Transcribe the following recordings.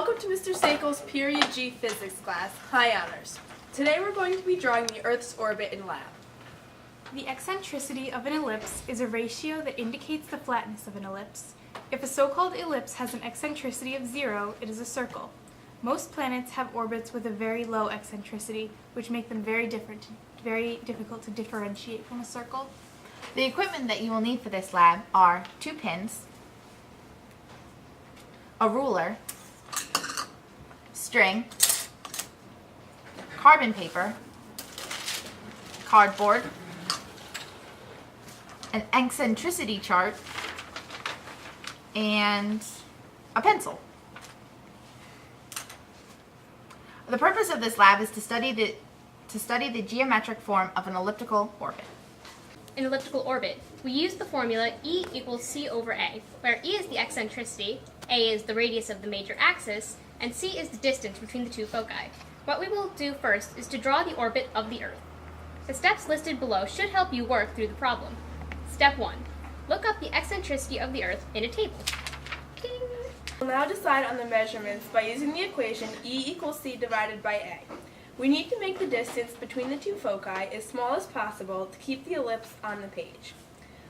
Welcome to Mr. Sakel's Period G Physics class. Hi, Honors. Today we're going to be drawing the Earth's orbit in lab. The eccentricity of an ellipse is a ratio that indicates the flatness of an ellipse. If a so-called ellipse has an eccentricity of 0, it is a circle. Most planets have orbits with a very low eccentricity, which make them very difficult to differentiate from a circle. The equipment that you will need for this lab are 2 pins, a ruler, string, carbon paper, cardboard, an eccentricity chart, and a pencil. The purpose of this lab is to study the geometric form of an elliptical orbit. In elliptical orbit, we use the formula E equals c over a, where E is the eccentricity, a is the radius of the major axis, and c is the distance between the two foci. What we will do first is to draw the orbit of the Earth. The steps listed below should help you work through the problem. Step 1. Look up the eccentricity of the Earth in a table. Ding! We'll now decide on the measurements by using the equation E equals c divided by a. We need to make the distance between the two foci as small as possible to keep the ellipse on the page.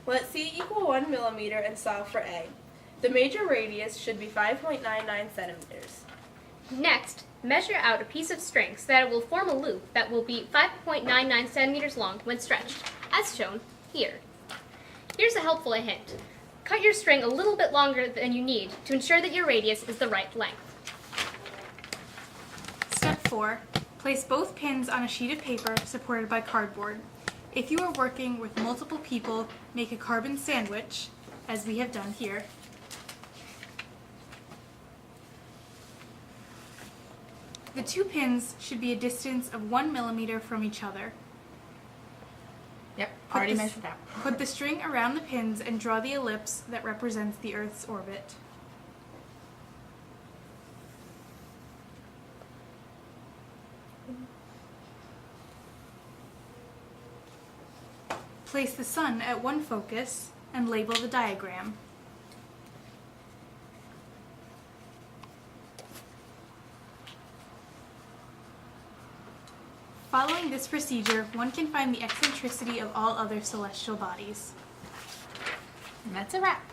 Let c equal 1 millimeter and solve for a. The major radius should be 5.99 centimeters. Next, measure out a piece of string so that it will form a loop that will be 5.99 centimeters long when stretched, as shown here. Here's a helpful hint. Cut your string a little bit longer than you need to ensure that your radius is the right length. Step 4. Place both pins on a sheet of paper supported by cardboard. If you are working with multiple people, make a carbon sandwich, as we have done here. The 2 pins should be a distance of 1 millimeter from each other. Yep, already measured out. Put the string around the pins and draw the ellipse that represents the Earth's orbit. Place the sun at one focus and label the diagram. Following this procedure, one can find the eccentricity of all other celestial bodies. And that's a wrap.